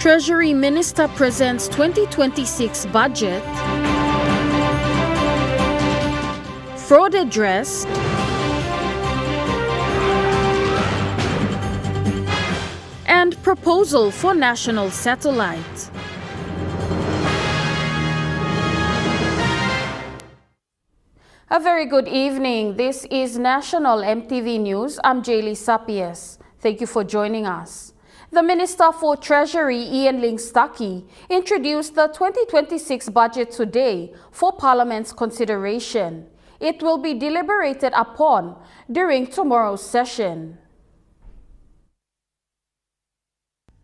Treasury Minister presents 2026 budget. Fraud addressed. And proposal for national satellite. A very good evening. This is National EMTV News. I'm Jaylee Sapies. Thank you for joining us. The Minister for Treasury, Ian Stuckey, introduced the 2026 budget today for Parliament's consideration. It will be deliberated upon during tomorrow's session.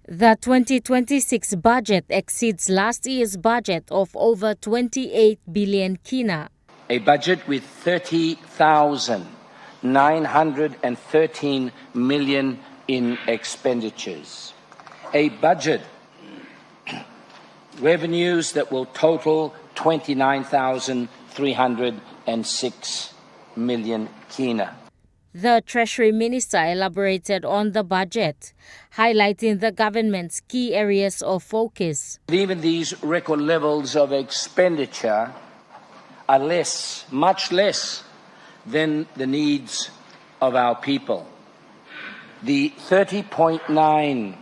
The 2026 budget exceeds last year's budget of over 28 billion kina. A budget with 30,913 million in expenditures. A budget revenues that will total 29,306 million kina. The Treasury Minister elaborated on the budget, highlighting the government's key areas of focus. Even these record levels of expenditure are much less than the needs of our people. The 30.9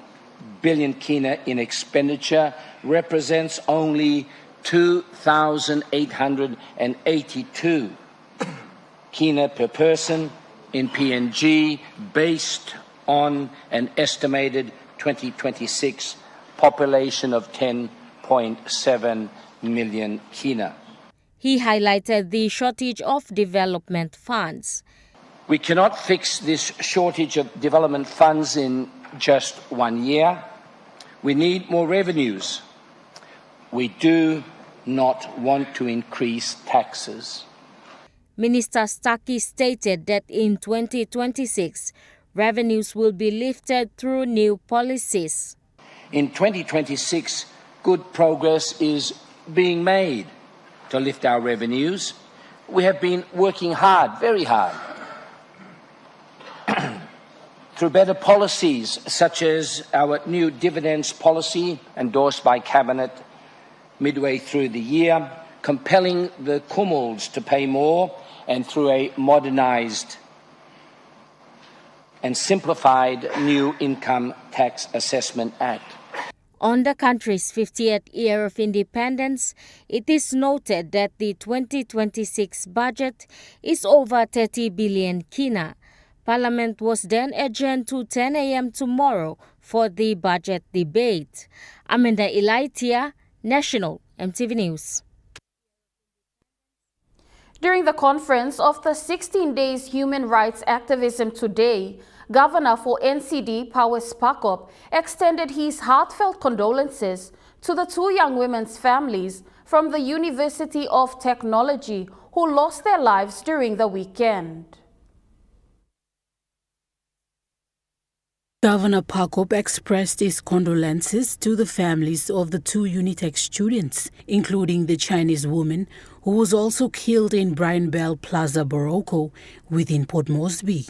billion kina in expenditure represents only 2,882 kina per person in PNG based on an estimated 2026 population of 10.7 million kina. He highlighted the shortage of development funds. We cannot fix this shortage of development funds in just 1 year. We need more revenues. We do not want to increase taxes. Minister Stuckey stated that in 2026, revenues will be lifted through new policies. In 2026, good progress is being made to lift our revenues. We have been working hard, very hard, through better policies such as our new dividends policy endorsed by Cabinet midway through the year, compelling the Kumals to pay more, and through a modernised and simplified new Income Tax Assessment Act. On the country's 50th year of independence, it is noted that the 2026 budget is over 30 billion kina. Parliament was then adjourned to 10 a.m. tomorrow for the budget debate. Amanda Ilaitia, National EMTV News. During the conference of the 16 Days Human Rights Activism Today, Governor for NCD, Powers Pakop, extended his heartfelt condolences to the two young women's families from the University of Technology who lost their lives during the weekend. Governor Pakop expressed his condolences to the families of the two Unitech students, including the Chinese woman who was also killed in Brian Bell Plaza Barocco within Port Moresby.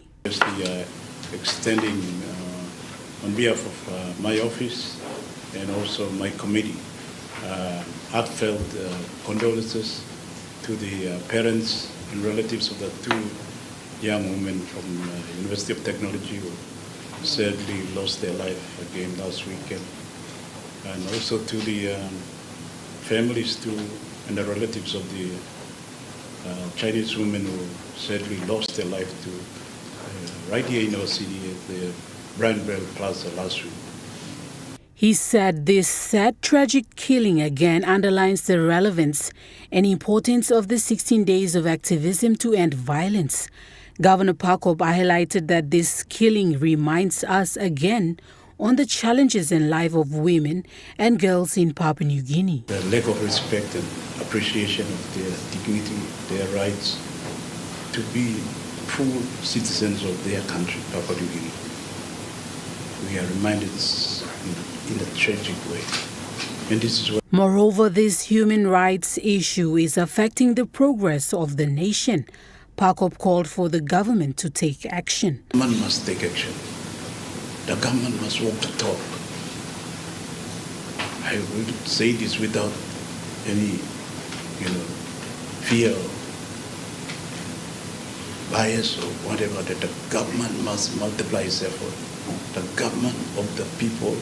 Extending on behalf of my office and also my committee, heartfelt condolences to the parents and relatives of the two young women from University of Technology who sadly lost their life again last weekend, and also to the families and the relatives of the Chinese women who sadly lost their life to right here in our city at the Brian Bell Plaza last week. He said this sad, tragic killing again underlines the relevance and importance of the 16 days of activism to end violence. Governor Pakop highlighted that this killing reminds us again on the challenges in life of women and girls in Papua New Guinea. The lack of respect and appreciation of their dignity, their rights to be full citizens of their country, Papua New Guinea. We are reminded in a tragic way. And this is what Moreover, this human rights issue is affecting the progress of the nation. Pakop called for the government to take action. The government must take action. The government must walk the talk. I would say this without any, fear or bias or whatever, that the government must multiply its effort. The government of the people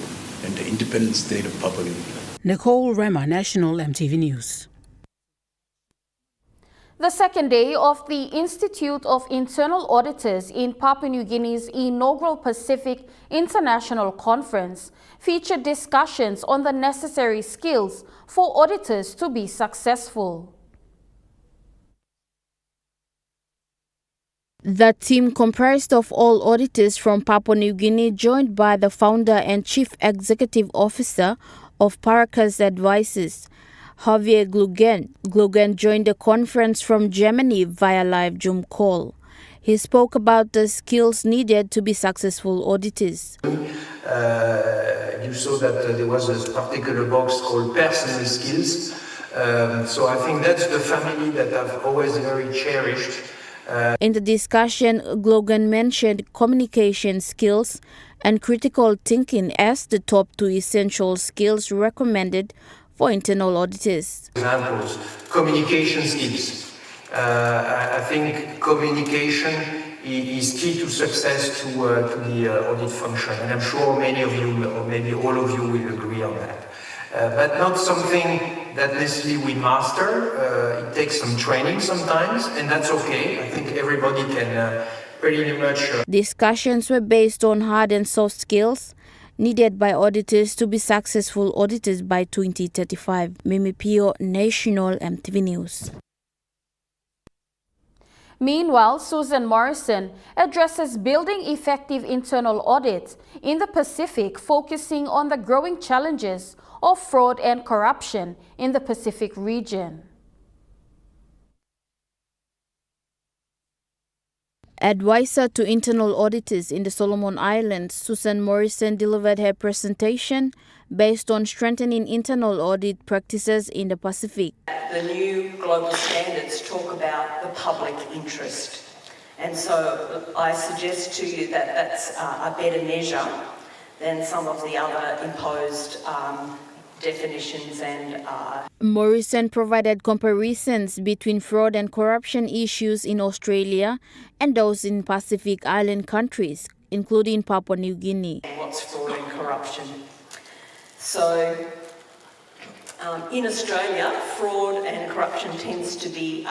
and the independent state of Papua New Guinea. Nicole Rema, National EMTV News. The second day of the Institute of Internal Auditors in Papua New Guinea's inaugural Pacific International Conference featured discussions on the necessary skills for auditors to be successful. The team comprised of all auditors from Papua New Guinea, joined by the founder and chief executive officer of Paracas Advisors, Javier Glugen. Glugen joined the conference from Germany via live Zoom call. He spoke about the skills needed to be successful auditors. You saw that there was a particular box called personal skills. So I think that's the family that I've always very cherished. In the discussion, Glugen mentioned communication skills and critical thinking as the top two essential skills recommended for internal auditors. Examples, communication skills. I think communication is key to success to the audit function, and I'm sure many of you, or maybe all of you, will agree on that. But not something that necessarily we master. It takes some training sometimes, and that's okay. I think everybody can pretty much... Discussions were based on hard and soft skills needed by auditors to be successful auditors by 2035. Mimi Pio, National EMTV News. Meanwhile, Susan Morrison addresses building effective internal audit in the Pacific, focusing on the growing challenges of fraud and corruption in the Pacific region. Advisor to internal auditors in the Solomon Islands, Susan Morrison delivered her presentation based on strengthening internal audit practices in the Pacific. The new global standards talk about the public interest, and so I suggest to you that that's a better measure than some of the other imposed definitions and... Morrison provided comparisons between fraud and corruption issues in Australia and those in Pacific Island countries, including Papua New Guinea. What's fraud and corruption? So, in Australia, fraud and corruption tends to be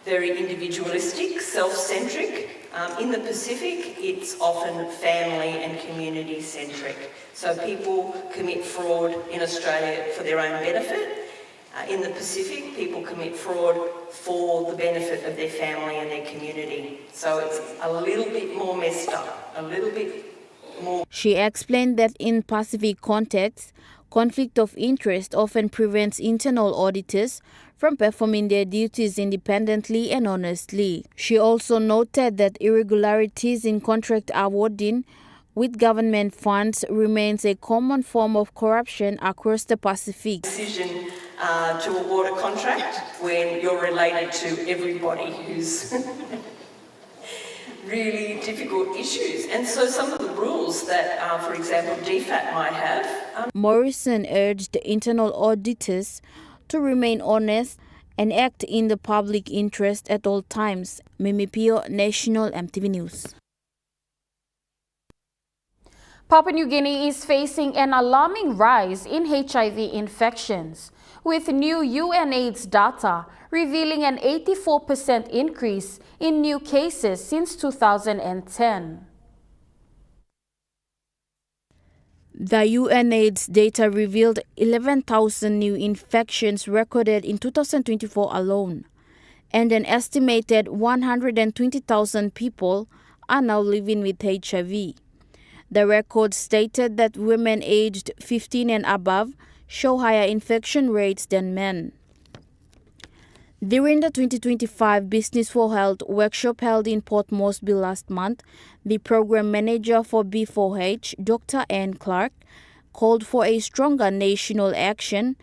very individualistic, self-centric. In the Pacific, it's often family and community-centric. So people commit fraud in Australia for their own benefit. In the Pacific, people commit fraud for the benefit of their family and their community. So it's a little bit more messed up, a little bit more. She explained that in Pacific contexts, conflict of interest often prevents internal auditors from performing their duties independently and honestly. She also noted that irregularities in contract awarding with government funds remains a common form of corruption across the Pacific. Decision to award a contract when you're related to everybody who's really difficult issues. And so some of the rules that, for example, DFAT might have... Morrison urged internal auditors to remain honest and act in the public interest at all times. Mimi Pio, National EMTV News. Papua New Guinea is facing an alarming rise in HIV infections, with new UNAIDS data revealing an 84% increase in new cases since 2010. The UNAIDS data revealed 11,000 new infections recorded in 2024 alone, and an estimated 120,000 people are now living with HIV. The record stated that women aged 15 and above show higher infection rates than men. During the 2025 Business for Health workshop held in Port Moresby last month, the program manager for B4H, Dr. Anne Clark, called for a stronger national action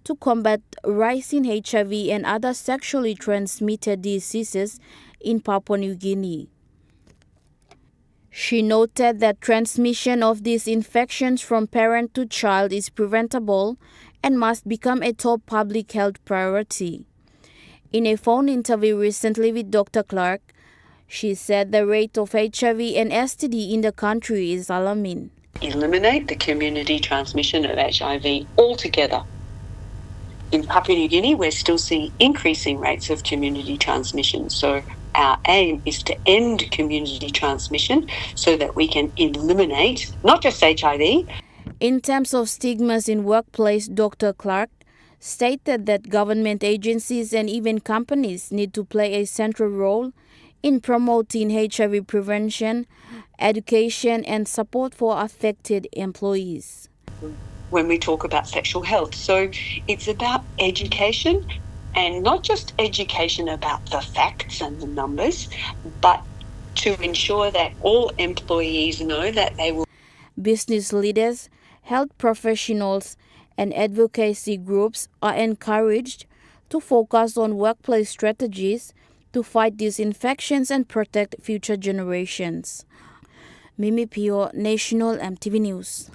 to combat rising HIV and other sexually transmitted diseases in Papua New Guinea. She noted that transmission of these infections from parent to child is preventable and must become a top public health priority. In a phone interview recently with Dr. Clark, she said the rate of HIV and STD in the country is alarming. Eliminate the community transmission of HIV altogether. In Papua New Guinea, we're still seeing increasing rates of community transmission. So our aim is to end community transmission so that we can eliminate not just HIV. In terms of stigmas in workplace, Dr. Clark stated that government agencies and even companies need to play a central role in promoting HIV prevention, education, and support for affected employees. When we talk about sexual health, so it's about education, and not just education about the facts and the numbers, but to ensure that all employees know that they will. Business leaders, health professionals, and advocacy groups are encouraged to focus on workplace strategies to fight these infections and protect future generations. Mimi Pio, National EMTV News.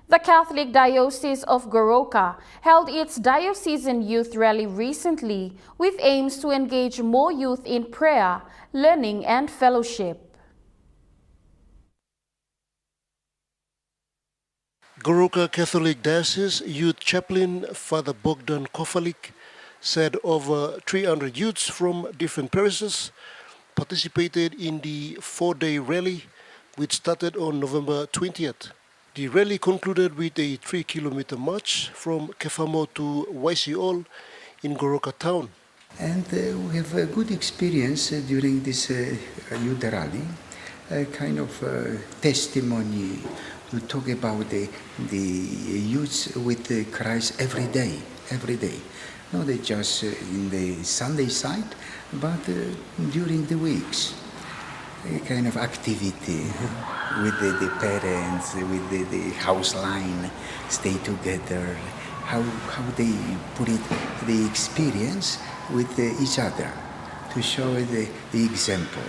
The Catholic Diocese of Goroka held its diocesan youth rally recently with aims to engage more youth in prayer, learning, and fellowship. Goroka Catholic Diocese Youth Chaplain Father Bogdan Kofalik said over 300 youths from different parishes participated in the 4-day rally, which started on November 20th. The rally concluded with a 3-kilometer march from Kefamo to Waisiol in Goroka town. And we have a good experience during this youth rally, a kind of testimony to talk about the youths with Christ every day. Not just in the Sunday side, but during the weeks. A kind of activity with the parents, with the house line, stay together, how they put it, the experience with each other, to show the example.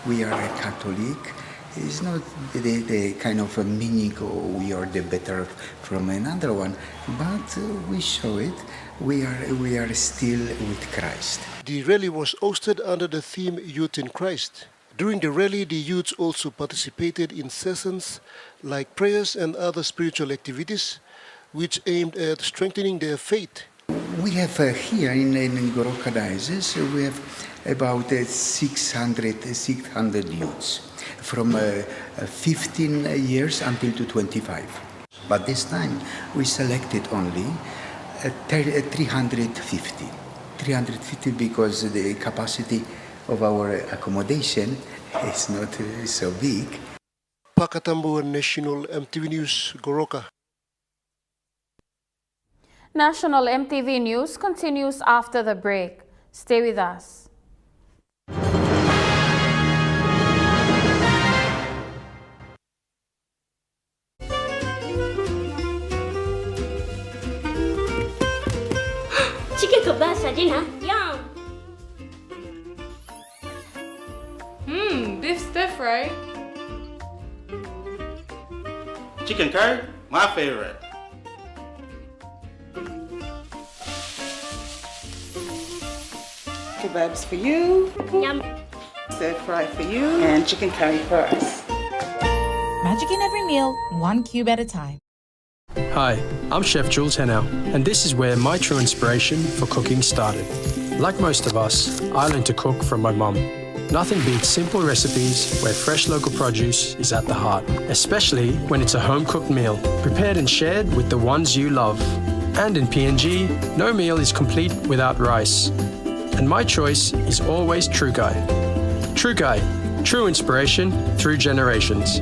We are a Catholic. It's not the kind of a meaning, we are the better from another one, but we show it. We are still with Christ. The rally was hosted under the theme Youth in Christ. During the rally, the youths also participated in sessions like prayers and other spiritual activities, which aimed at strengthening their faith. We have here in Goroka Diocese, we have about 600 youths from 15 years until to 25. But this time we selected only 350 because the capacity of our accommodation is not so big. Pakatambo, National EMTV News, Goroka. National EMTV News continues after the break. Stay with us. Chicken kebab for dinner. Yum! Beef stir fry. Chicken curry, my favorite. Kebabs for you. Yum. Stir fry for you. And chicken curry for us. Magic in every meal, one cube at a time. Hi, I'm Chef Jules Henow, and this is where my true inspiration for cooking started. Like most of us, I learned to cook from my mum. Nothing beats simple recipes where fresh local produce is at the heart, especially when it's a home-cooked meal, prepared and shared with the ones you love. And in PNG, no meal is complete without rice. And my choice is always True Guy. True Guy, true inspiration through generations.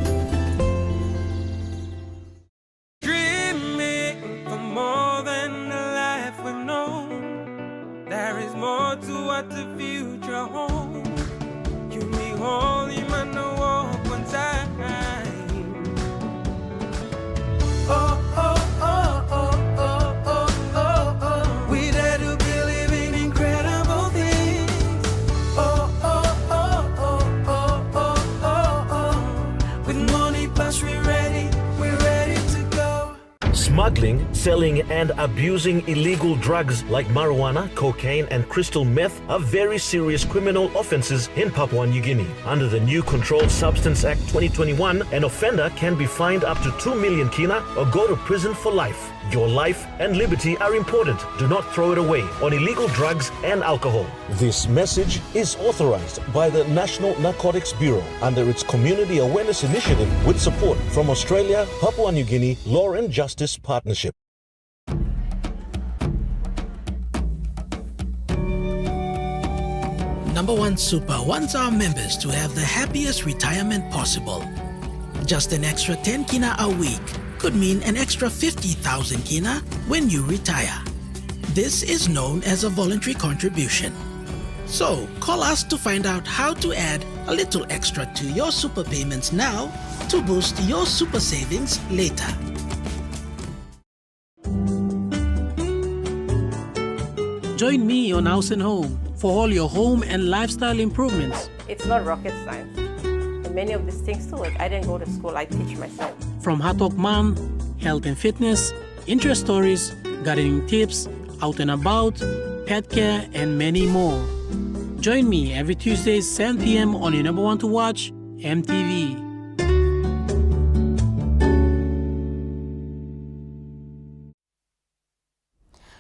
Smuggling, selling and abusing illegal drugs like marijuana, cocaine and crystal meth are very serious criminal offenses in Papua New Guinea. Under the new Controlled Substance Act 2021, an offender can be fined up to 2 million kina or go to prison for life. Your life and liberty are important. Do not throw it away on illegal drugs and alcohol. This message is authorized by the National Narcotics Bureau under its Community Awareness Initiative with support from Australia, Papua New Guinea Law and Justice Partnership. Number One Super wants our members to have the happiest retirement possible. Just an extra 10 kina a week could mean an extra 50,000 kina when you retire. This is known as a voluntary contribution. So call us to find out how to add a little extra to your super payments now to boost your super savings later. Join me on House and Home for all your home and lifestyle improvements. It's not rocket science. And many of these things too, like I didn't go to school, I teach myself. From Hatok Mom, health and fitness, interest stories, gardening tips, out and about, pet care, and many more. Join me every Tuesday 7 p.m. on your number one to watch, EMTV.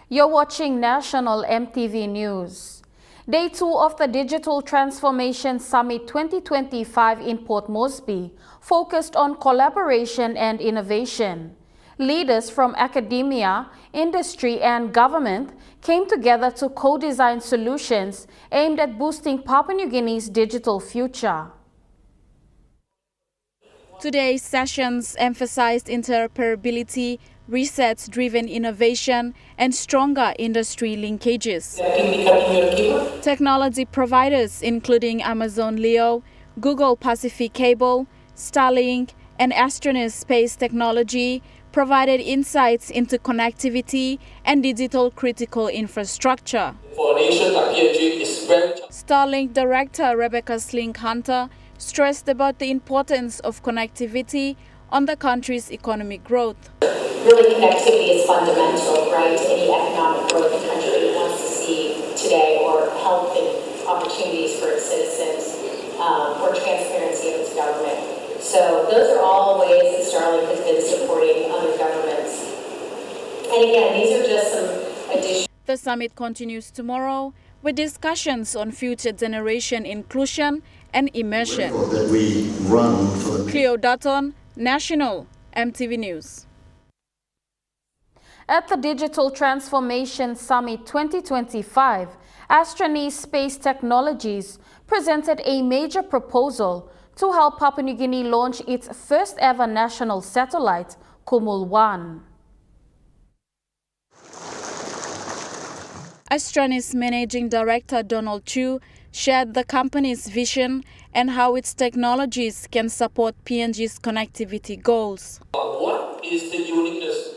You're watching National EMTV News. Day 2 of the Digital Transformation Summit 2025 in Port Moresby focused on collaboration and innovation. Leaders from academia, industry, and government came together to co-design solutions aimed at boosting Papua New Guinea's digital future. Today's sessions emphasized interoperability, research-driven innovation, and stronger industry linkages. Technology providers including Amazon Leo, Google Pacific Cable, Starlink, and Astronis Space Technology provided insights into connectivity and digital critical infrastructure. For a nation like PNG, it's very... Starlink Director Rebecca Slink-Hunter stressed about the importance of connectivity on the country's economic growth. Really, connectivity is fundamental, right, to any economic growth the country wants to see today, or health and opportunities for its citizens, or transparency of its government. So those are all ways that Starlink has been supporting other governments. And again, these are just some additional... The summit continues tomorrow with discussions on future generation inclusion and immersion. Cleo Dutton, National EMTV News. At the Digital Transformation Summit 2025, Astronis Space Technologies presented a major proposal to help Papua New Guinea launch its first ever national satellite, Kumul 1. Astronis Managing Director Donald Chu shared the company's vision and how its technologies can support PNG's connectivity goals. What is the uniqueness?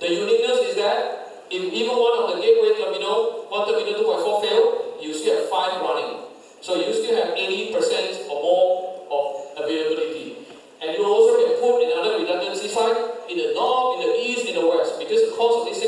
The uniqueness is that if even one of the gateway terminal, one terminal 2.4 fail, you still have 5 running. So you still have 80% or more of availability. And you also can put another redundancy site in the north, in the east, in the west, because the cost of this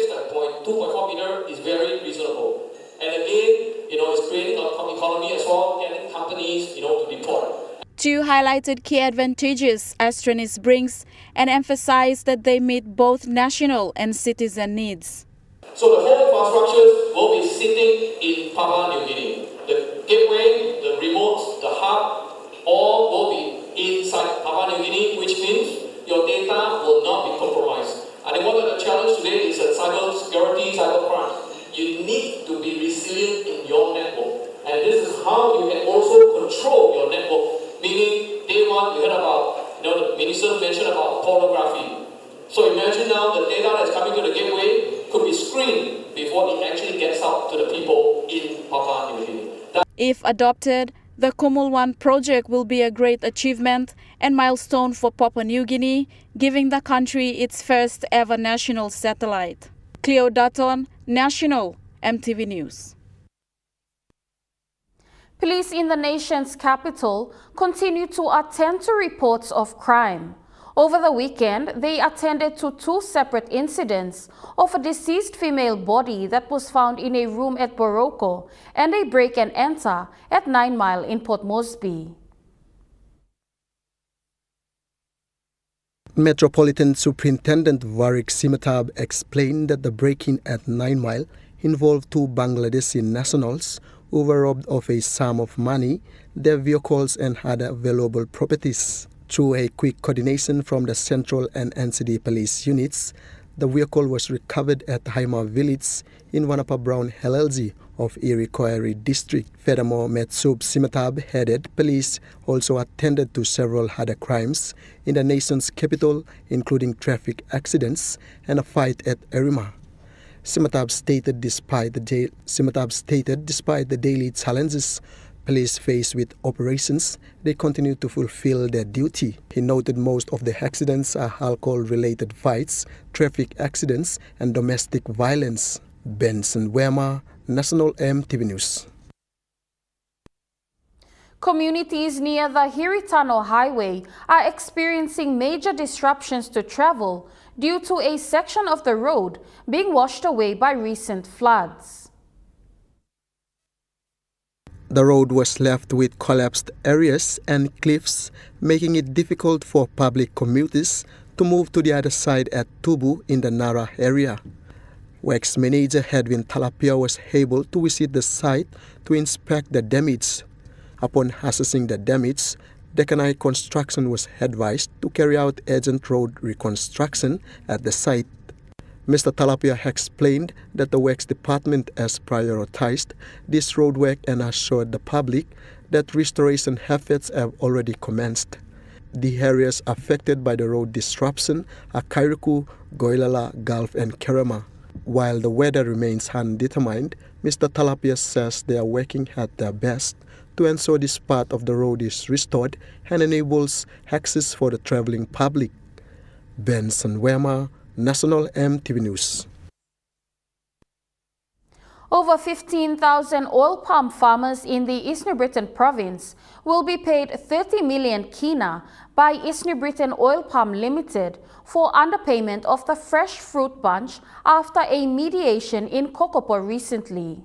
2.4 meter is very reasonable. And again, it's creating an economy as well, getting companies, to deploy. Chu highlighted key advantages Astronis brings and emphasized that they meet both national and citizen needs. So the whole infrastructures will be sitting in Papua New Guinea. The gateway, the remotes, the hub, all will be inside Papua New Guinea, which means your data will not be compromised. I think one of the challenges today is cyber security, cyber crime. You need to be resilient in your network. And this is how you can also control your network. Meaning, day one, we heard about, the minister mentioned about pornography. So imagine now the data that's coming to the gateway could be screened before it actually gets out to the people in Papua New Guinea. If adopted, the Kumul 1 project will be a great achievement and milestone for Papua New Guinea, giving the country its first ever national satellite. Cleo Dutton, National EMTV News. Police in the nation's capital continue to attend to reports of crime. Over the weekend, they attended to 2 separate incidents of a deceased female body that was found in a room at Boroko and a break and enter at 9 Mile in Port Moresby. Metropolitan Superintendent Warik Simitab explained that the break-in at 9 Mile involved 2 Bangladeshi nationals who were robbed of a sum of money, their vehicles and other valuable properties. Through a quick coordination from the Central and NCD police units, the vehicle was recovered at Haima Village in Wanapa Brown LLG of Irikoari District. Furthermore, Metsub Simitab headed police also attended to several other crimes in the nation's capital, including traffic accidents and a fight at Erima. Simitab stated despite the daily challenges police face with operations, they continue to fulfill their duty. He noted most of the accidents are alcohol-related fights, traffic accidents, and domestic violence. Benson Wema, National EMTV News. Communities near the Hiritano Highway are experiencing major disruptions to travel due to a section of the road being washed away by recent floods. The road was left with collapsed areas and cliffs, making it difficult for public commuters to move to the other side at Tubu in the Nara area. Works manager Edwin Talapia was able to visit the site to inspect the damage. Upon assessing the damage, Dekanai Construction was advised to carry out urgent road reconstruction at the site. Mr. Talapia explained that the Works Department has prioritized this road work and assured the public that restoration efforts have already commenced. The areas affected by the road disruption are Kairiku, Goilala, Gulf and Kerema. While the weather remains undetermined, Mr. Talapia says they are working at their best to ensure this part of the road is restored and enables access for the traveling public. Benson Wema, National EMTV News. Over 15,000 oil palm farmers in the East New Britain province will be paid 30 million kina by East New Britain Oil Palm Limited for underpayment of the fresh fruit bunch after a mediation in Kokopo recently.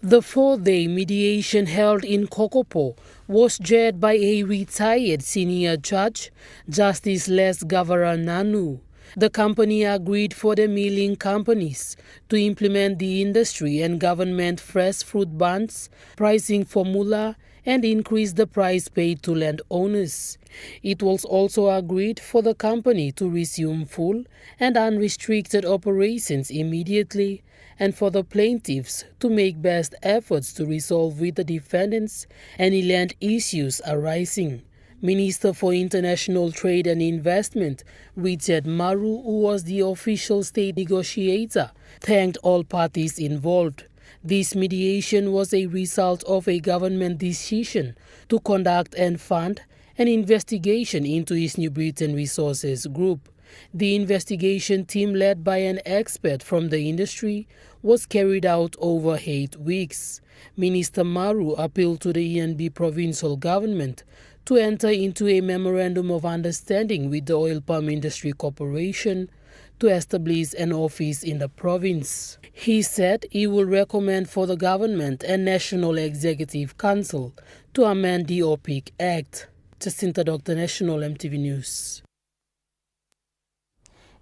The 4-day mediation held in Kokopo was chaired by a retired senior judge, Justice Les Gavara Nanu. The company agreed for the milling companies to implement the industry and government fresh fruit bans, pricing formula, and increase the price paid to landowners. It was also agreed for the company to resume full and unrestricted operations immediately, and for the plaintiffs to make best efforts to resolve with the defendants any land issues arising. Minister for International Trade and Investment, Richard Maru, who was the official state negotiator, thanked all parties involved. This mediation was a result of a government decision to conduct and fund an investigation into East New Britain Resources Group. The investigation team, led by an expert from the industry, was carried out over 8 weeks. Minister Maru appealed to the ENB provincial government to enter into a memorandum of understanding with the Oil Palm Industry Corporation to establish an office in the province. He said he will recommend for the government and National Executive Council to amend the OPIC Act. Jacinta Doctor, National EMTV News.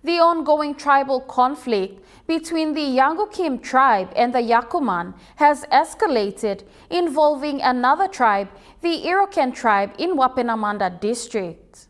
The ongoing tribal conflict between the Yangukim tribe and the Yakuman has escalated, involving another tribe, the Iroquois tribe in Wapenamanda district.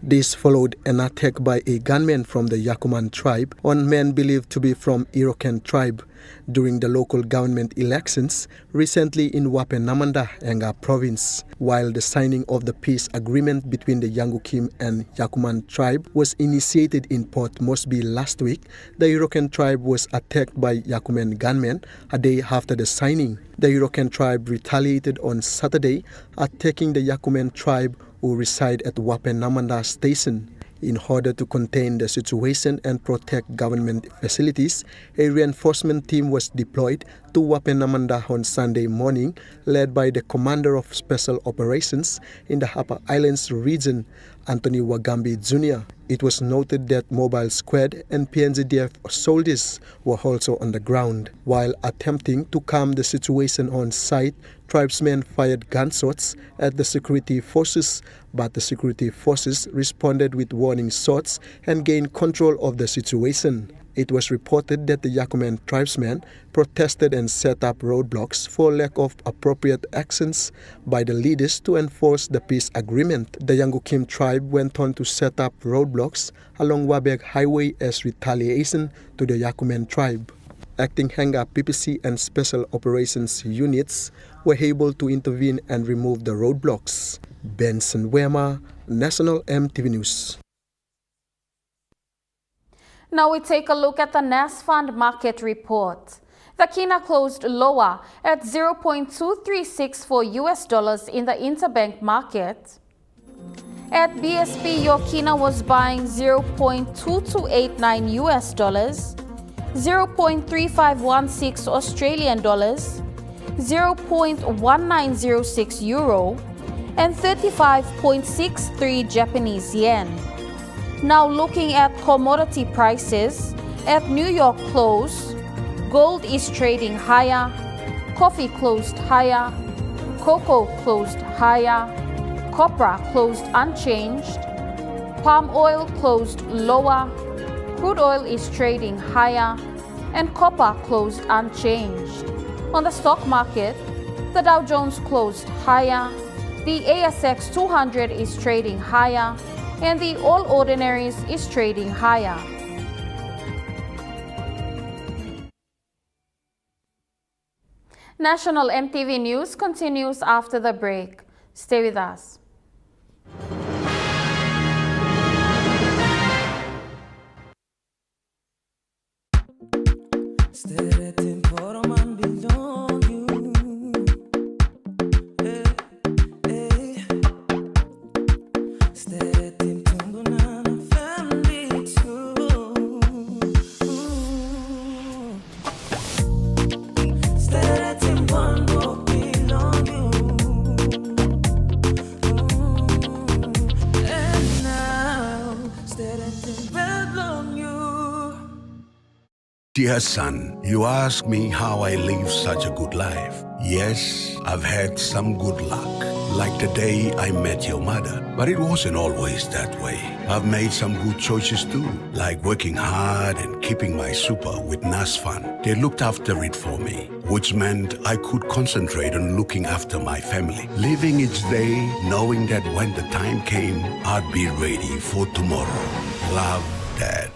This followed an attack by a gunman from the Yakuman tribe on men believed to be from Iroquois tribe during the local government elections recently in Wapenamanda, Enga province. While the signing of the peace agreement between the Yangukim and Yakuman tribe was initiated in Port Moresby last week, the Iroquois tribe was attacked by Yakuman gunmen a day after the signing. The Iroquois tribe retaliated on Saturday, attacking the Yakuman tribe who reside at Wapenamanda Station. In order to contain the situation and protect government facilities, a reinforcement team was deployed to Wapenamanda on Sunday morning, led by the Commander of Special Operations in the Upper Islands region, Anthony Wagambi Jr. It was noted that Mobile Squad and PNZDF soldiers were also on the ground. While attempting to calm the situation on site, tribesmen fired gunshots at the security forces, but the security forces responded with warning shots and gained control of the situation. It was reported that the Yakumen tribesmen protested and set up roadblocks for lack of appropriate actions by the leaders to enforce the peace agreement. The Yangukim tribe went on to set up roadblocks along Wabeg Highway as retaliation to the Yakumen tribe. Acting Hanga PPC and Special Operations units were able to intervene and remove the roadblocks. Benson Wema, National EMTV News. Now we take a look at the NASFund market report. The Kina closed lower at 0.236 US dollars in the interbank market. At BSP, your Kina was buying 0.2289 US dollars, 0.3516 Australian dollars, 0.1906 euro, and 35.63 Japanese yen. Now looking at commodity prices, at New York close, gold is trading higher, coffee closed higher, cocoa closed higher, copra closed unchanged, palm oil closed lower, crude oil is trading higher, and copper closed unchanged. On the stock market, the Dow Jones closed higher, the ASX 200 is trading higher, and the All Ordinaries is trading higher. National EMTV News continues after the break. Stay with us. Dear son, you ask me how I live such a good life. Yes, I've had some good luck, like the day I met your mother. But it wasn't always that way. I've made some good choices too, like working hard and keeping my super with NASFund. They looked after it for me, which meant I could concentrate on looking after my family, living each day knowing that when the time came, I'd be ready for tomorrow. Love, Dad.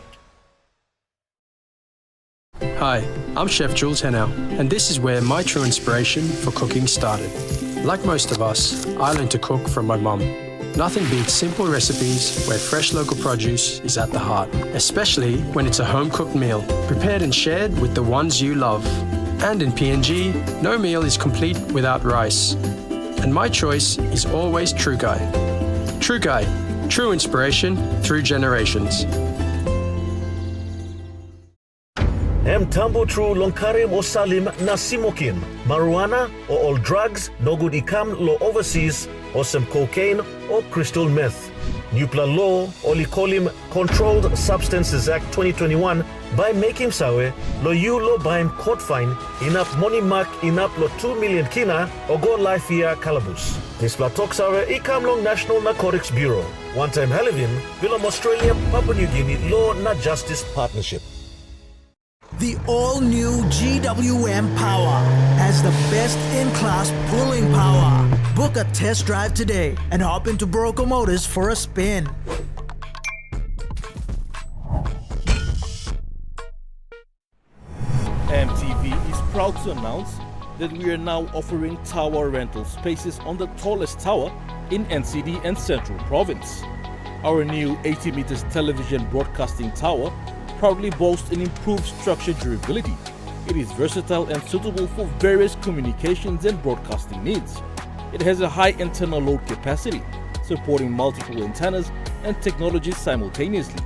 Hi, I'm Chef Jules Henao, and this is where my true inspiration for cooking started. Like most of us, I learned to cook from my mum. Nothing beats simple recipes where fresh local produce is at the heart, especially when it's a home-cooked meal, prepared and shared with the ones you love. And in PNG, no meal is complete without rice. And my choice is always True Guy. True Guy, true inspiration through generations. Tambo tru longkarim o salim na simokin, marijuana or all drugs no good ikam lo overseas or some cocaine or crystal meth. Nupla law olikolim Controlled Substances Act 2021 by making sawe lo you lo baim court fine inap money mark inap lo 2 million kina or go life year calabus. This platok sawe ikam long National Narcotics Bureau. One time Halivin, Vilom Australia, Papua New Guinea Law Na Justice Partnership. The all-new GWM Power has the best-in-class pulling power. Book a test drive today and hop into Broco Motors for a spin. EMTV is proud to announce that we are now offering tower rental spaces on the tallest tower in NCD and Central Province. Our new 80 meters television broadcasting tower proudly boasts an improved structure durability. It is versatile and suitable for various communications and broadcasting needs. It has a high antenna load capacity, supporting multiple antennas and technologies simultaneously.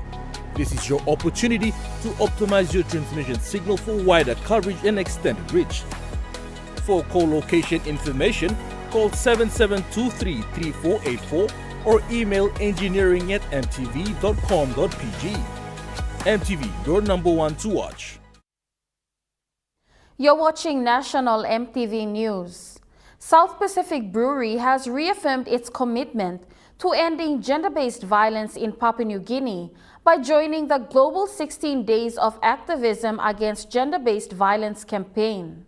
This is your opportunity to optimize your transmission signal for wider coverage and extended reach. For co-location information, call 7723-3484 or email engineering@mtv.com.pg. MTV, your number one to watch. You're watching National MTV News. South Pacific Brewery has reaffirmed its commitment to ending gender-based violence in Papua New Guinea by joining the Global 16 Days of Activism Against Gender-Based Violence campaign.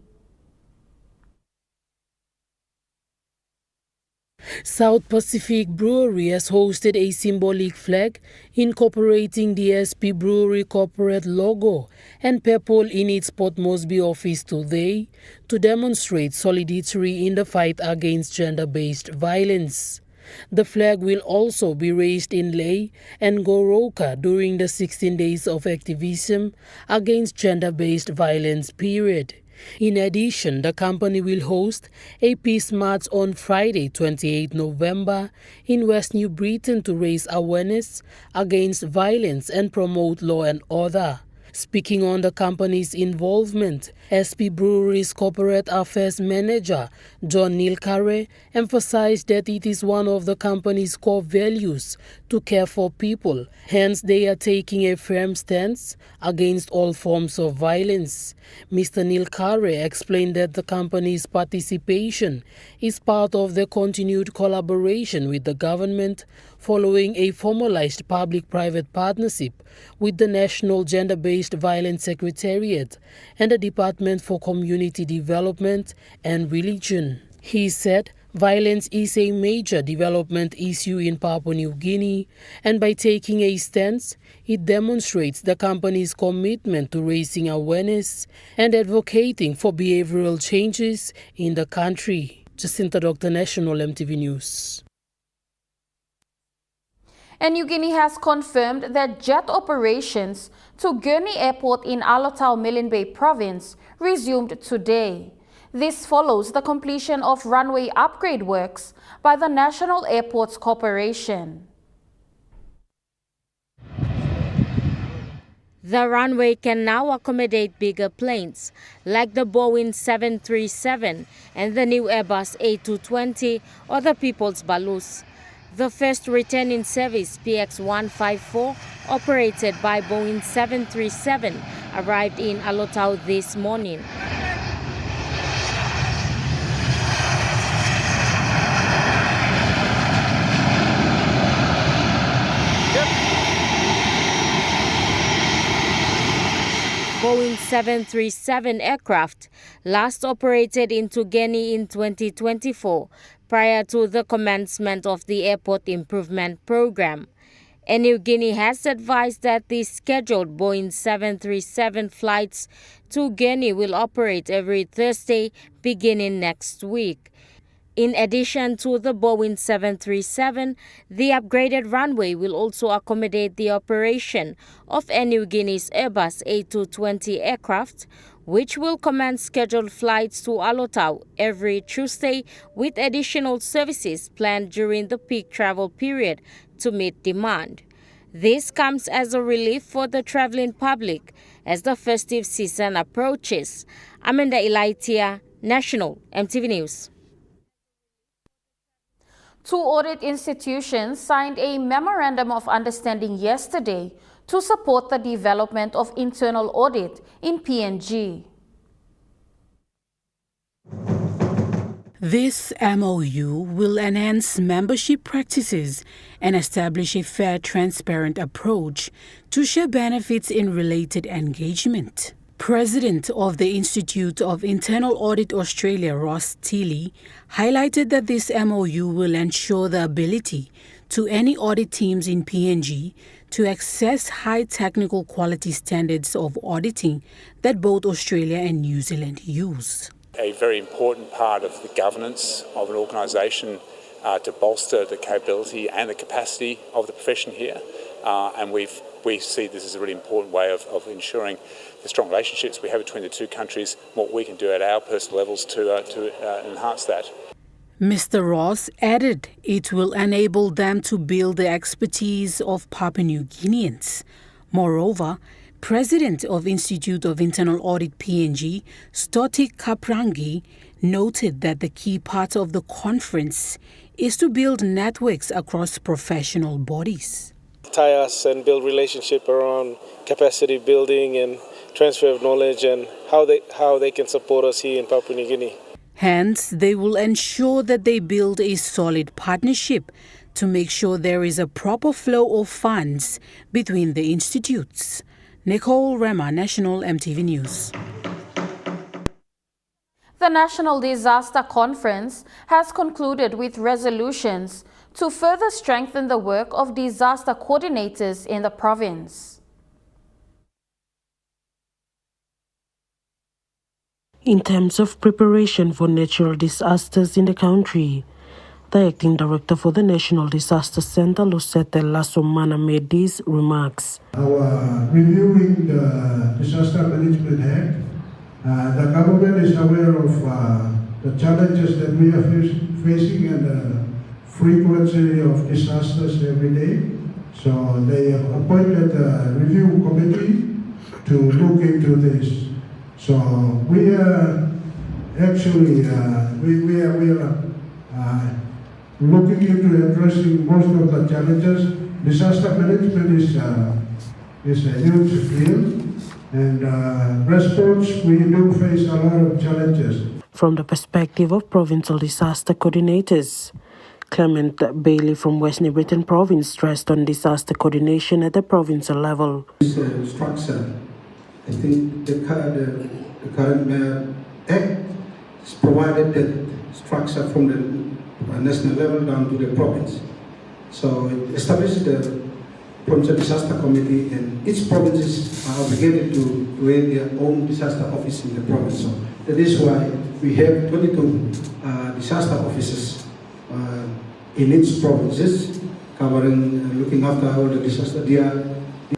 South Pacific Brewery has hosted a symbolic flag incorporating the SP Brewery corporate logo and purple in its Port Moresby office today to demonstrate solidarity in the fight against gender-based violence. The flag will also be raised in Lae and Goroka during the 16 days of activism against gender-based violence period. In addition, the company will host a peace march on Friday, 28 November in West New Britain to raise awareness against violence and promote law and order. Speaking on the company's involvement, SP Brewery's Corporate Affairs Manager, John Nilkare, emphasized that it is one of the company's core values to care for people. Hence, they are taking a firm stance against all forms of violence. Mr. Nilkare explained that the company's participation is part of the continued collaboration with the government following a formalized public-private partnership with the National Gender-Based Violence Secretariat and the Department for Community Development and Religion. He said violence is a major development issue in Papua New Guinea, and by taking a stance, it demonstrates the company's commitment to raising awareness and advocating for behavioral changes in the country. Jacinta Dr. National MTV News. And New Guinea has confirmed that jet operations to Gurney Airport in Alotau Milne Bay Province resumed today. This follows the completion of runway upgrade works by the National Airports Corporation. The runway can now accommodate bigger planes like the Boeing 737 and the new Airbus A220 or the People's Balloons. The first returning service, PX-154, operated by Boeing 737, arrived in Alotau this morning. Boeing 737 aircraft last operated into Guinea in 2024 prior to the commencement of the Airport Improvement Program. And New Guinea has advised that the scheduled Boeing 737 flights to Guinea will operate every Thursday beginning next week. In addition to the Boeing 737, the upgraded runway will also accommodate the operation of New Guinea's Airbus A220 aircraft, which will commence scheduled flights to Alotau every Tuesday with additional services planned during the peak travel period to meet demand. This comes as a relief for the traveling public as the festive season approaches. Amanda Elaitia, National MTV News. Two audit institutions signed a memorandum of understanding yesterday to support the development of internal audit in PNG. This MOU will enhance membership practices and establish a fair, transparent approach to share benefits in related engagement. President of the Institute of Internal Audit Australia, Ross Tilley, highlighted that this MOU will ensure the ability to any audit teams in PNG to access high technical quality standards of auditing that both Australia and New Zealand use. A very important part of the governance of an organisation to bolster the capability and the capacity of the profession here. And we see this as a really important way of ensuring the strong relationships we have between the two countries, what we can do at our personal levels to enhance that. Mr. Ross added it will enable them to build the expertise of Papua New Guineans Moreover, President of Institute of Internal Audit PNG, Stotic Kaprangi, noted that the key part of the conference is to build networks across professional bodies. Tie us and build relationship around capacity building and transfer of knowledge and how they can support us here in Papua New Guinea. Hence, they will ensure that they build a solid partnership to make sure there is a proper flow of funds between the institutes. Nicole Rema, National EMTV News. The National Disaster Conference has concluded with resolutions to further strengthen the work of disaster coordinators in the province. In terms of preparation for natural disasters in the country, the acting director for the National Disaster Center, Lucette Lasomana, made these remarks. Our reviewing the Disaster Management Act, the government is aware of the challenges that we are facing and the frequency of disasters every day. So they have appointed a review committee to look into this. So we are actually we are looking into addressing most of the challenges. Disaster management is a huge field, and response, we do face a lot of challenges. From the perspective of provincial disaster coordinators, Clement Bailey from West New Britain Province stressed on disaster coordination at the provincial level. This structure, I think the current Act has provided that structure from the national level down to the province. So it established the Provincial Disaster Committee, and each provinces are obligated to create their own disaster office in the province. So that is why we have 22 disaster offices in each provinces, covering, looking after all the disaster.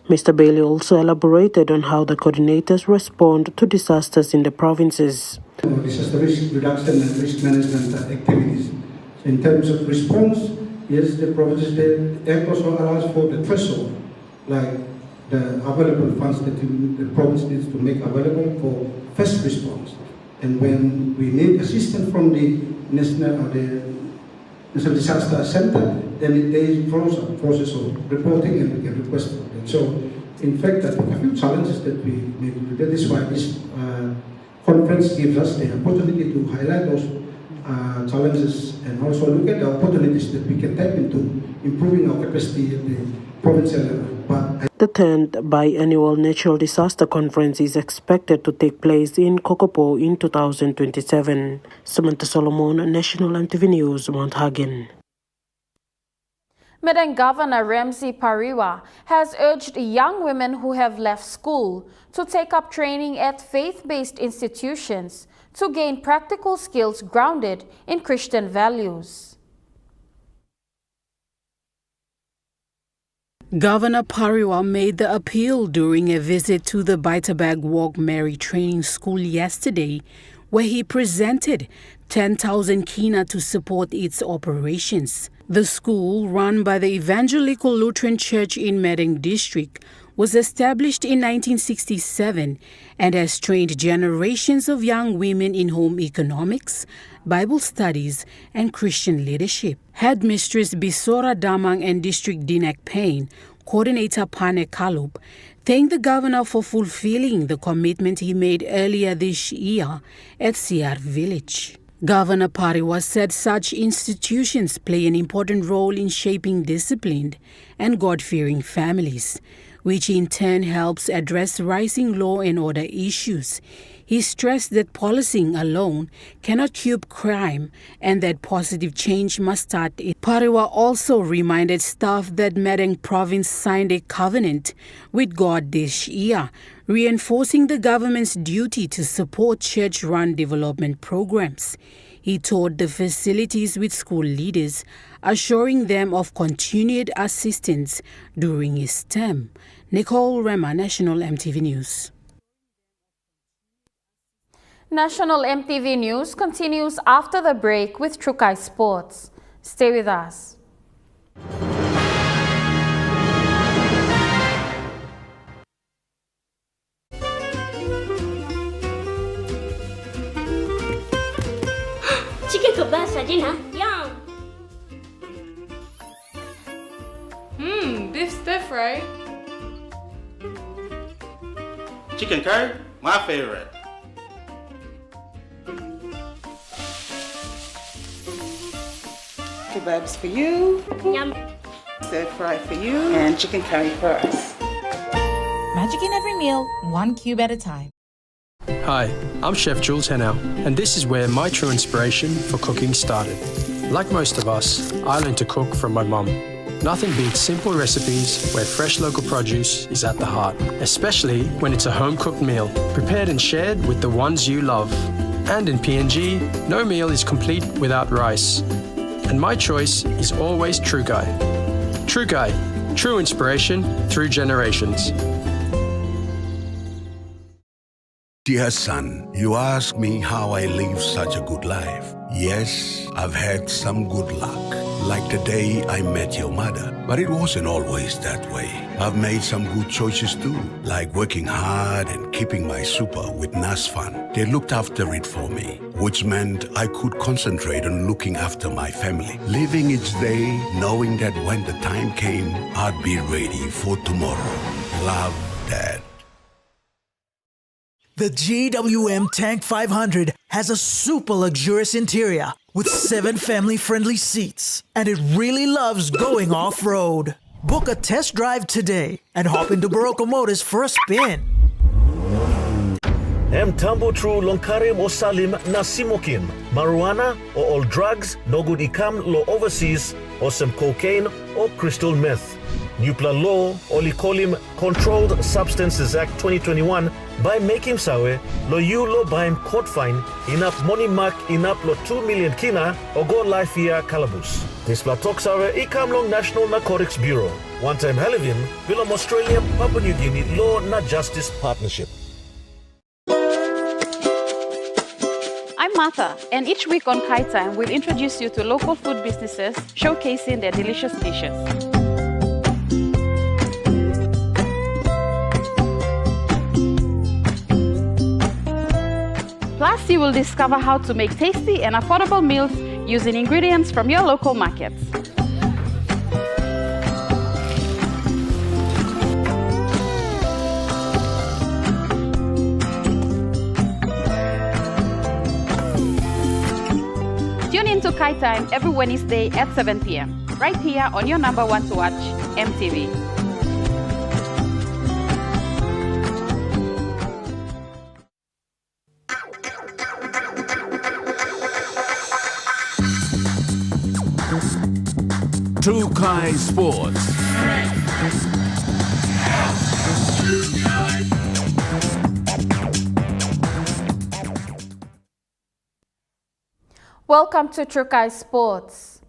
Mr. Bailey also elaborated on how the coordinators respond to disasters in the provinces. Disaster risk reduction and risk management activities. In terms of response, yes, the provinces, the Act also allows for the threshold, like the available funds that the province needs to make available for first response. And when we need assistance from the National Disaster Center, then there is a process of reporting and we can request for that. So, in fact, I think a few challenges that we need to do. That is why this conference gives us the opportunity to highlight those challenges and also look at the opportunities that we can tap into improving our capacity at the provincial level. The 10th biannual Natural Disaster Conference is expected to take place in Kokopo in 2027. Samantha Solomon, National EMTV News, Mount Hagen. Madang Governor Ramsey Pariwa has urged young women who have left school to take up training at faith-based institutions to gain practical skills grounded in Christian values. Governor Pariwa made the appeal during a visit to the Beitabag Walk Mary Training School yesterday, where he presented 10,000 kina to support its operations. The school, run by the Evangelical Lutheran Church in Madang District, was established in 1967 and has trained generations of young women in home economics, Bible studies, and Christian leadership. Headmistress Bisora Damang and District Dinak Payne, Coordinator Pane Kalup, thanked the governor for fulfilling the commitment he made earlier this year at CR Village. Governor Pariwa said such institutions play an important role in shaping disciplined and God-fearing families, which in turn helps address rising law and order issues. He stressed that policing alone cannot curb crime and that positive change must start. Pariwa also reminded staff that Madang Province signed a covenant with God this year, reinforcing the government's duty to support church-run development programs. He toured the facilities with school leaders, assuring them of continued assistance during his term. Nicole Rema, National EMTV News. National EMTV News continues after the break with Trukai Sports. Stay with us. us for dinner. Yum! Beef stir fry. Chicken curry, my favorite. Kebabs for you. Yum! Stir fry for you. And chicken curry for us. Magic in every meal, 1 cube at a time. Hi, I'm Chef Jules Hennow, and this is where my true inspiration for cooking started. Like most of us, I learned to cook from my mum. Nothing beats simple recipes where fresh local produce is at the heart, especially when it's a home-cooked meal, prepared and shared with the ones you love. And in PNG, no meal is complete without rice. And my choice is always True Guy. True Guy, true inspiration through generations. Dear son, you ask me how I live such a good life. Yes, I've had some good luck, like the day I met your mother. But it wasn't always that way. I've made some good choices too, like working hard and keeping my super with NASFAN. They looked after it for me, which meant I could concentrate on looking after my family, living each day knowing that when the time came, I'd be ready for tomorrow. Love, Dad. The GWM Tank 500 has a super luxurious interior with 7 family-friendly seats, and it really loves going off-road. Book a test drive today and hop into Barocco Motors for a spin. Tambo true longkarim o salim na simokim, marijuana or all drugs, no good ikam lo overseas or some cocaine or crystal meth. Nupla law olikolim Controlled Substances Act 2021 by making sawe lo you lo baim court fine inap money mark inap lo 2 million kina or go life year calabus. This platok sawe ikam long National Narcotics Bureau. One time Halivim, Bilom Australia, Papua New Guinea Law na Justice Partnership. I'm Martha, and each week on Kai Time, we'll introduce you to local food businesses showcasing their delicious dishes. Plus, you will discover how to make tasty and affordable meals using ingredients from your local markets. Tune in to Kai Time every Wednesday at 7 p.m. right here on your number one to watch, EMTV. True Kai Sports. Welcome to Trukai Sports.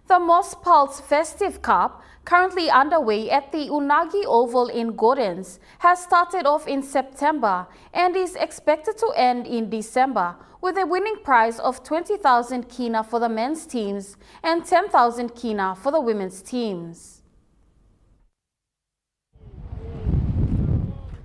The Most Pulse Festive Cup, currently underway at the Unagi Oval in Gordons, has started off in September and is expected to end in December, with a winning prize of 20,000 kina for the men's teams and 10,000 kina for the women's teams.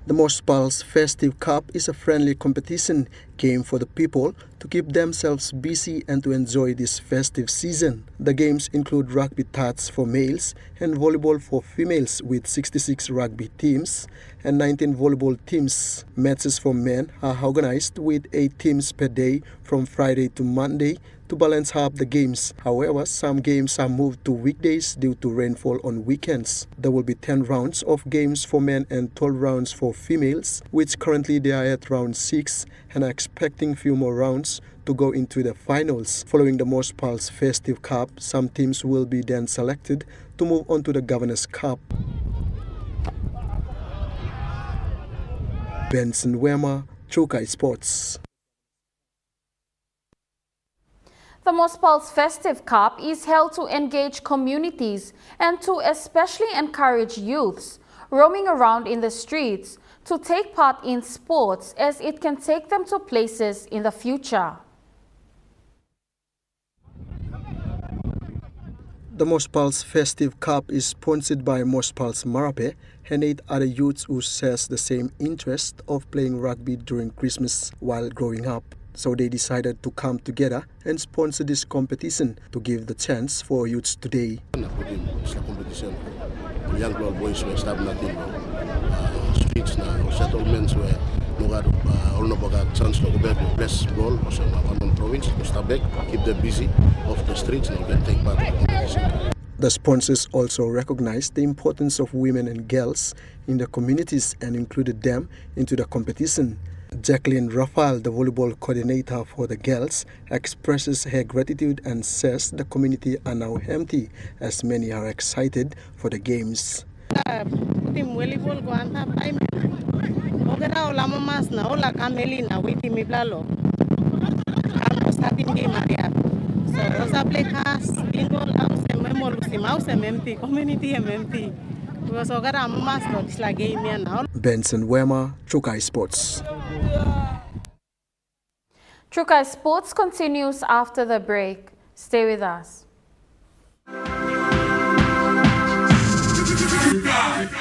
The Most Pulse Festive Cup is a friendly competition game for the people to keep themselves busy and to enjoy this festive season. The games include rugby tats for males and volleyball for females with 66 rugby teams and 19 volleyball teams. Matches for men are organized with 8 teams per day from Friday to Monday to balance half the games. However, some games are moved to weekdays due to rainfall on weekends. There will be 10 rounds of games for men and 12 rounds for females, which currently they are at round 6 and are expecting few more rounds to go into the finals. Following the Most Pulse Festive Cup, some teams will be then selected to move on to the Governor's Cup. Benson Wema, Trukai Sports. The Most Pulse Festive Cup is held to engage communities and to especially encourage youths roaming around in the streets to take part in sports, as it can take them to places in the future. The Most Pulse Festive Cup is sponsored by Most Pulse Marape and 8 other youths who share the same interest of playing rugby during Christmas while growing up. So they decided to come together and sponsor this competition to give the chance for youths today. Young boys were stop nothing. Streets now, settlements where no got all no got chance to go back to place ball or some one province to stop back, keep them busy off the streets and can take part in the competition. The sponsors also recognized the importance of women and girls in the communities and included them into the competition. Jacqueline Rafael, the volleyball coordinator for the girls, expresses her gratitude and says the community are now empty as many are excited for the games. Benson Wema, Trukai Sports. Trukai Sports continues after the break. Stay with us.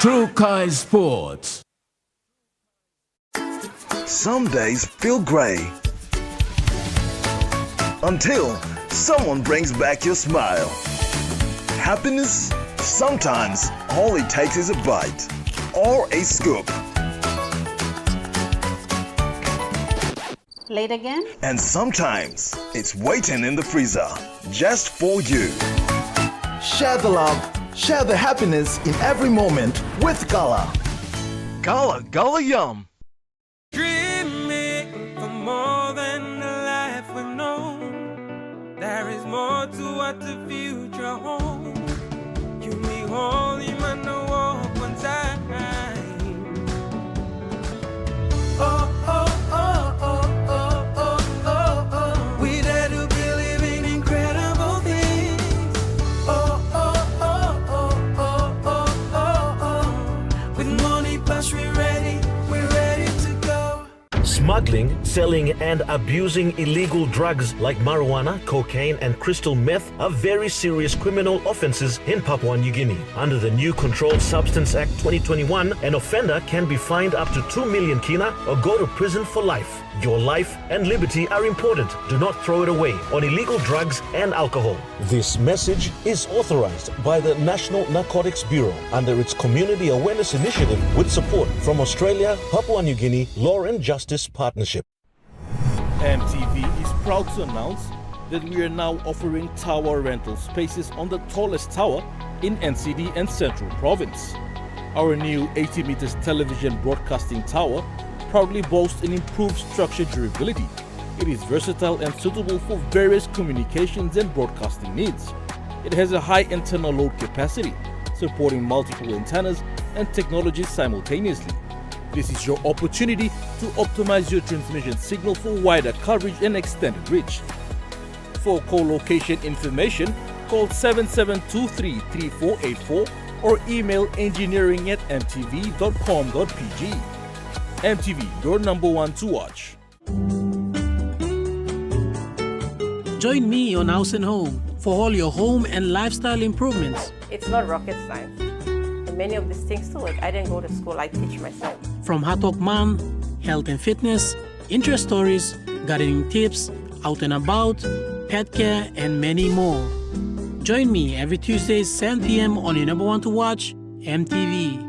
Trukai Sports. Some days feel grey until someone brings back your smile. Happiness, sometimes all it takes is a bite or a scoop. Late again? And sometimes it's waiting in the freezer just for you. Share the love, share the happiness in every moment with Gala. Gala, Gala Yum. Dreaming for more than the life we've known. There is more to what the future holds. You me holy man, no walk one time. Oh, oh, oh, oh, oh, oh, oh, oh. We dare to believe in incredible things. Oh, oh, oh, oh, oh, oh, oh, oh. With money plus we're ready to go. Smuggling, selling, and abusing illegal drugs like marijuana, cocaine, and crystal meth are very serious criminal offenses in Papua New Guinea. Under the new Controlled Substance Act 2021, an offender can be fined up to 2 million kina or go to prison for life. Your life and liberty are important. Do not throw it away on illegal drugs and alcohol. This message is authorized by the National Narcotics Bureau under its Community Awareness Initiative with support from Australia, Papua New Guinea Law and Justice Partnership. EMTV is proud to announce that we are now offering tower rental spaces on the tallest tower in NCD and Central Province. Our new 80 meters television broadcasting tower proudly boasts an improved structure durability. It is versatile and suitable for various communications and broadcasting needs. It has a high internal load capacity, supporting multiple antennas and technologies simultaneously. This is your opportunity to optimize your transmission signal for wider coverage and extended reach. For co-location information, call 7723-3484 or email engineering@mtv.com.pg. MTV, your number one to watch. Join me on House and Home for all your home and lifestyle improvements. It's not rocket science. And many of these things too, like I didn't go to school, I teach myself. From Hatok Man, health and fitness, interest stories, gardening tips, out and about, pet care, and many more. Join me every Tuesday, 7 p.m. on your number one to watch, MTV.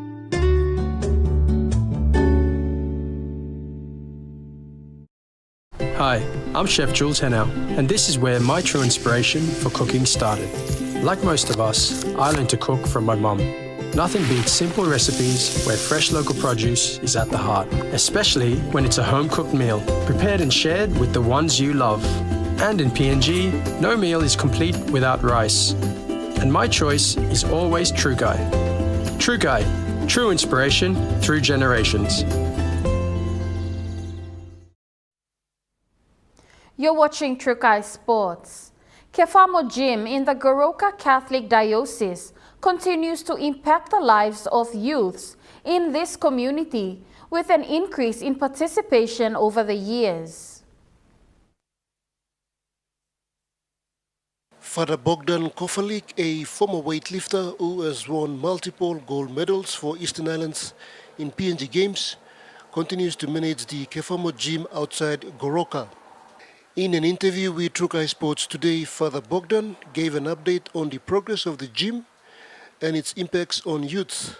Hi, I'm Chef Jules Henao, and this is where my true inspiration for cooking started. Like most of us, I learned to cook from my mum. Nothing beats simple recipes where fresh local produce is at the heart, especially when it's a home-cooked meal, prepared and shared with the ones you love. And in PNG, no meal is complete without rice. And my choice is always Trukai. Trukai, true inspiration through generations. You're watching Trukai Sports. Kefamo Gym in the Goroka Catholic Diocese continues to impact the lives of youths in this community with an increase in participation over the years. Father Bogdan Kofalik, a former weightlifter who has won multiple gold medals for Eastern Islands in PNG Games, continues to manage the Kefamo Gym outside Goroka. In an interview with Trukai Sports today, Father Bogdan gave an update on the progress of the gym and its impacts on youth.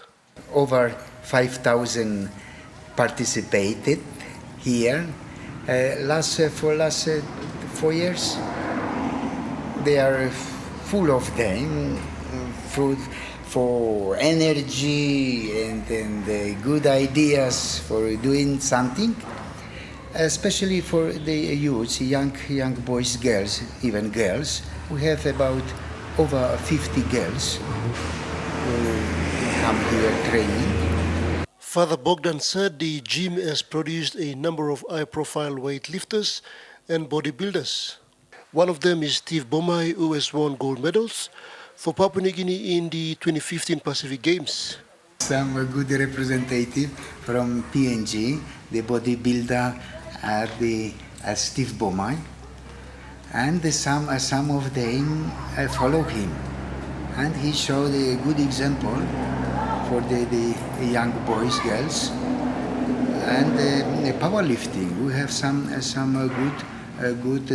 Over 5,000 participated here. For last 4 years, they are full of them, food for energy and good ideas for doing something, especially for the youth, young boys, girls, even girls. We have about over 50 girls who come here training. Father Bogdan said the gym has produced a number of high-profile weightlifters and bodybuilders. One of them is Steve Bomai, who has won gold medals for Papua New Guinea in the 2015 Pacific Games. Some good representative from PNG, the bodybuilder Steve Bomai, and some of them follow him, and he showed a good example for the young boys, girls, and powerlifting. We have some good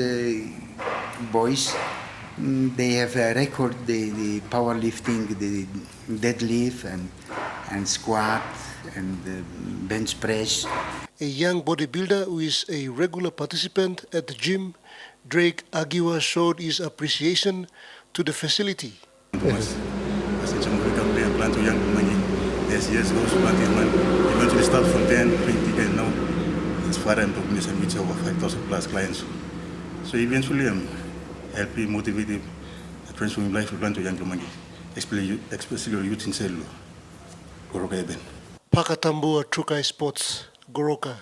boys. They have a record the powerlifting, the deadlift and squat and bench press. A young bodybuilder who is a regular participant at the gym, Drake Agiwa, showed his appreciation to the facility. As a plan to young money. As years goes, eventually start from 10, 20, and now it's far and progress and reach over 5,000 plus clients. So eventually I'm helping motivate transforming life to plan to young money, especially youth in Selu. Goroka Eben. Pakatambua Trukai Sports, Goroka.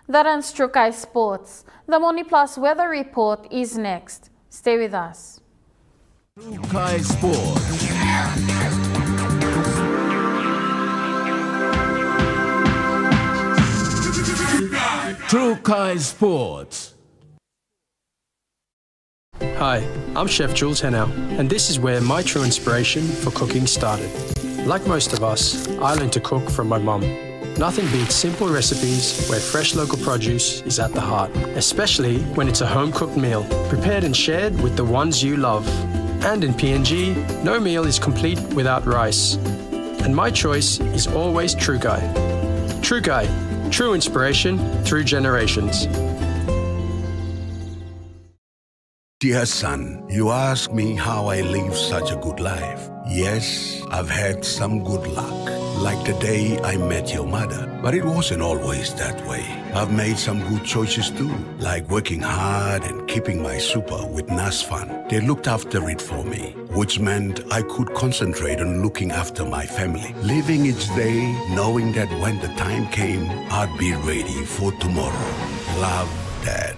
That ends Trukai Sports. The Moni Plus weather report is next. Stay with us. Trukai Sports. Trukai Sports. Hi, I'm Chef Jules Henao, and this is where my true inspiration for cooking started. Like most of us, I learned to cook from my mum. Nothing beats simple recipes where fresh local produce is at the heart, especially when it's a home-cooked meal, prepared and shared with the ones you love. And in PNG, no meal is complete without rice. And my choice is always Trukai. Trukai, true inspiration through generations. Dear son, you ask me how I live such a good life. Yes, I've had some good luck, like the day I met your mother. But it wasn't always that way. I've made some good choices too, like working hard and keeping my super with NASFAN. They looked after it for me, which meant I could concentrate on looking after my family. Living each day, knowing that when the time came, I'd be ready for tomorrow. Love, Dad.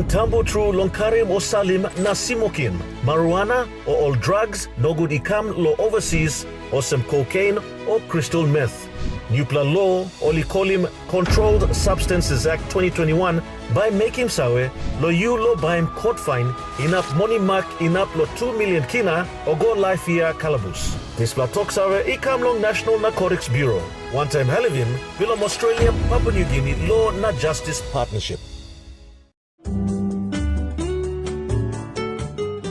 Tambo tru lonkarim o salim na simokin, marijuana or all drugs no good ikam lo overseas or some cocaine or crystal meth. Nupla law olikolim Controlled Substances Act 2021 by making sawe lo you lo baim court fine inap money mark inap lo 2 million kina or go life year calabus. This platok sawe ikam long National Narcotics Bureau. One time Halivin, Bilom Australia, Papua New Guinea Law na Justice Partnership.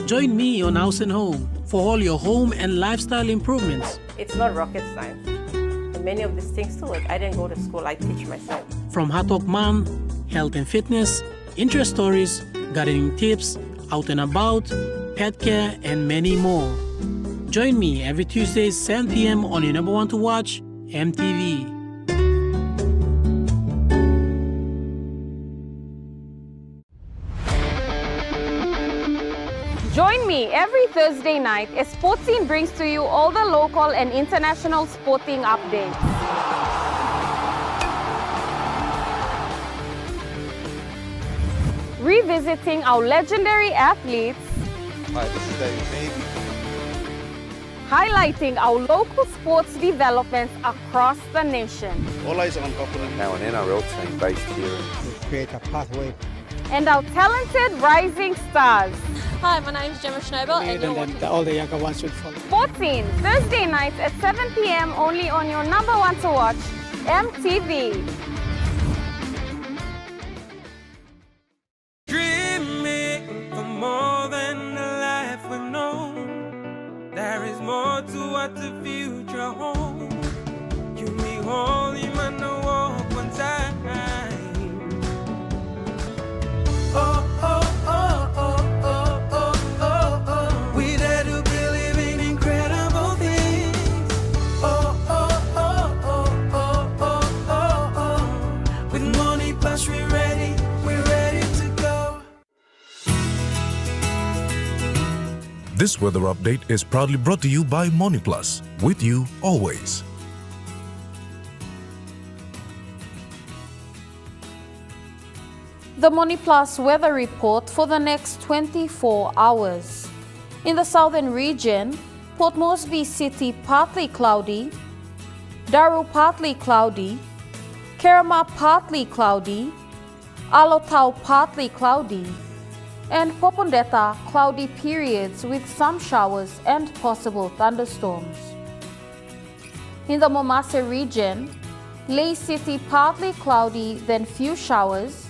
Join me on House and Home for all your home and lifestyle improvements. It's not rocket science. And many of these things too, like I didn't go to school, I teach myself. From Hatok Mom, health and fitness, interest stories, gardening tips, out and about, pet care, and many more. Join me every Tuesday, 7 p.m. on your number one to watch, EMTV. Join me every Thursday night as Sports Scene brings to you all the local and international sporting updates. revisiting our legendary athletes, Hi, this is David Mead. highlighting our local sports developments across the nation, All eyes on Papua. Now an NRL team based here. To create a pathway. and our talented rising stars. Hi, my name is Gemma Schnobel and you're watching All the younger ones will follow. 14 Thursday nights at 7 p.m. only on your number one to watch, MTV. Dreaming for more than the life we've known. There is more to what the future holds. You me holy man, no walk one time. Oh, oh, oh, oh, oh, oh, oh, oh. We dare to believe in incredible things. Oh, oh, oh, oh, oh, oh, oh, oh. With money plus we're ready to go. This weather update is proudly brought to you by Money Plus, with you always. The Money Plus weather report for the next 24 hours. In the southern region, Port Moresby City partly cloudy, Daru partly cloudy, Kerama partly cloudy, Alotau partly cloudy, and Popondetta cloudy periods with some showers and possible thunderstorms. In the Momase region, Lay City partly cloudy then few showers,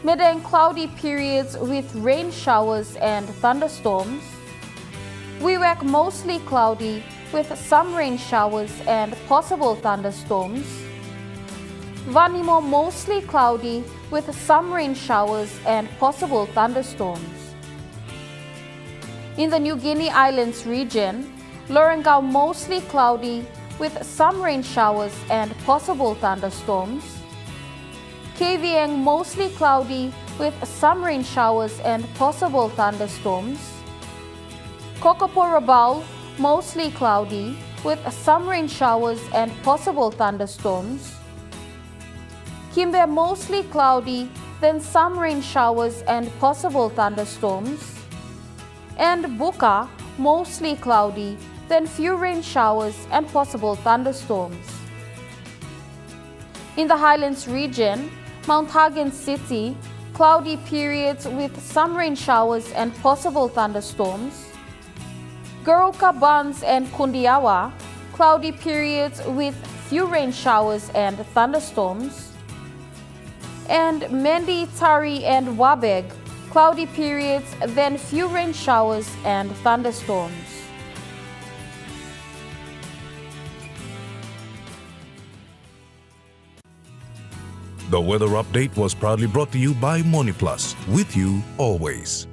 Medang cloudy periods with rain showers and thunderstorms, Wewak mostly cloudy with some rain showers and possible thunderstorms, Vanimo mostly cloudy with some rain showers and possible thunderstorms. In the New Guinea Islands region, Lorengau mostly cloudy with some rain showers and possible thunderstorms, Kavieng mostly cloudy with some rain showers and possible thunderstorms, Kokopo-Rabaul mostly cloudy with some rain showers and possible thunderstorms, Kimbe mostly cloudy, then some rain showers and possible thunderstorms, and Buka mostly cloudy, then few rain showers and possible thunderstorms. In the Highlands region, Mount Hagen City, cloudy periods with some rain showers and possible thunderstorms, Goroka Buns and Kundiawa, cloudy periods with few rain showers and thunderstorms, and Mendi, Tari, and Wabeg, cloudy periods, then few rain showers and thunderstorms. The weather update was proudly brought to you by Money Plus, with you always.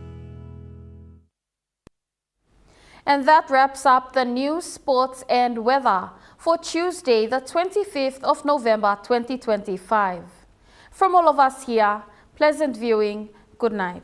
And that wraps up the news, sports, and weather for Tuesday, the 25th of November 2025. From all of us here, pleasant viewing. Good night.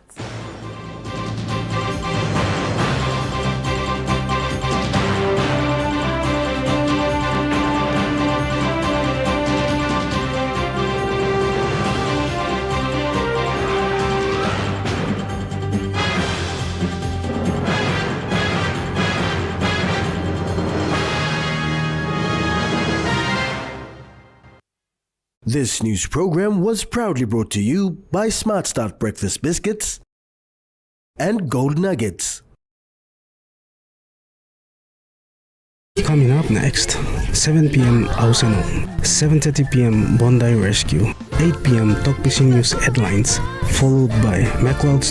This news program was proudly brought to you by Smart Start Breakfast Biscuits and Gold Nuggets. Coming up next, 7 p.m. Ausano, 7:30 p.m. Bondi Rescue, 8 p.m. Talk Fishing News Headlines, followed by MacLeod's